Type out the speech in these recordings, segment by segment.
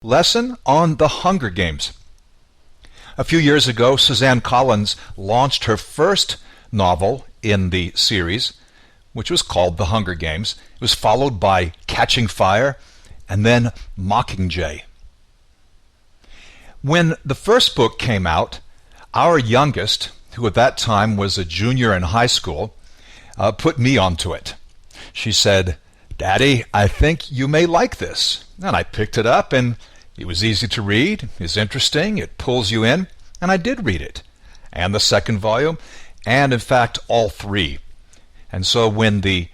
Lesson on the Hunger Games. A few years ago, Suzanne Collins launched her first novel in the series, which was called The Hunger Games. It was followed by Catching Fire and then Mockingjay. When the first book came out, our youngest, who at that time was a junior in high school, put me onto it. She said, "Daddy, I think you may like this." And I picked it up, and it was easy to read, it's interesting, it pulls you in, and I did read it. And the second volume, and in fact all three. And so when the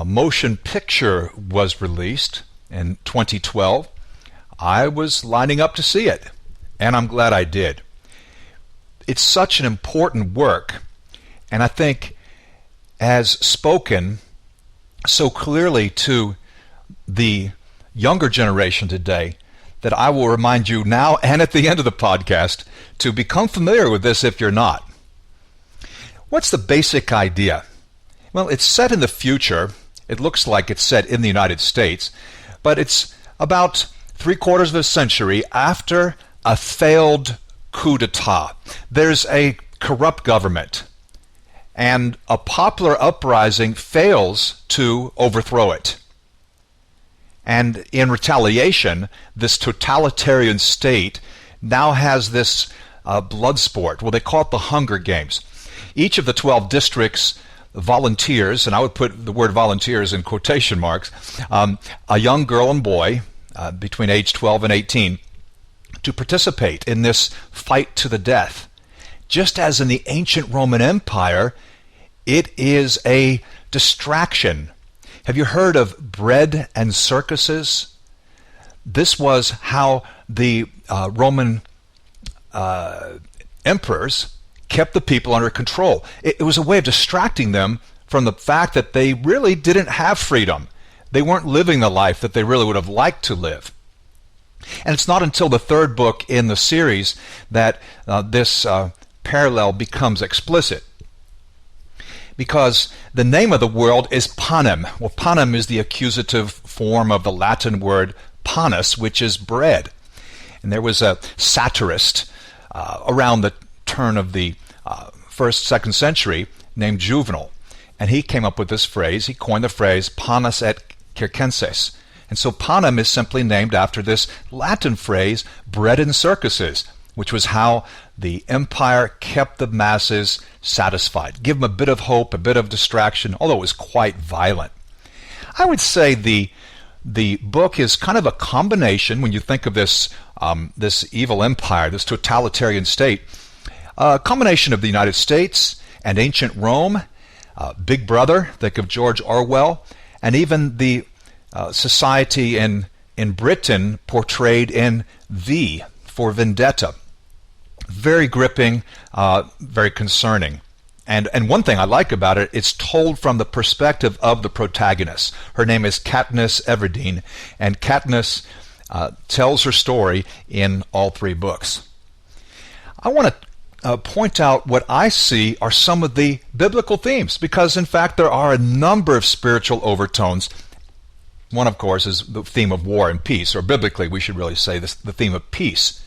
motion picture was released in 2012, I was lining up to see it, and I'm glad I did. It's such an important work, and I think has spoken so clearly to the younger generation today that I will remind you now and at the end of the podcast to become familiar with this if you're not. What's the basic idea? Well, it's set in the future. It looks like it's set in the United States, but it's about 3/4 of a century after a failed coup d'etat. There's a corrupt government, and a popular uprising fails to overthrow it. And in retaliation, this totalitarian state now has this blood sport. Well, they call it the Hunger Games. Each of the 12 districts volunteers, and I would put the word volunteers in quotation marks, a young girl and boy between age 12 and 18 to participate in this fight to the death. Just as in the ancient Roman Empire, it is a distraction. Have you heard of bread and circuses? This was how the Roman emperors kept the people under control. It was a way of distracting them from the fact that they really didn't have freedom. They weren't living the life that they really would have liked to live. And it's not until the third book in the series that this parallel becomes explicit. Because the name of the world is panem. Well, panem is the accusative form of the Latin word panis, which is bread. And there was a satirist around the turn of the 1st, 2nd century named Juvenal. And he came up with this phrase. He coined the phrase panis et circenses. And so panem is simply named after this Latin phrase, bread and circuses, which was how the empire kept the masses satisfied. Give them a bit of hope, a bit of distraction, although it was quite violent. I would say the book is kind of a combination, when you think of this evil empire, this totalitarian state, a combination of the United States and ancient Rome, Big Brother, think of George Orwell, and even the society in Britain portrayed in V for Vendetta. Very gripping, very concerning. And one thing I like about it, it's told from the perspective of the protagonist. Her name is Katniss Everdeen, and Katniss tells her story in all three books. I want to point out what I see are some of the biblical themes, because in fact there are a number of spiritual overtones. One, of course, is the theme of war and peace, or biblically we should really say this, the theme of peace.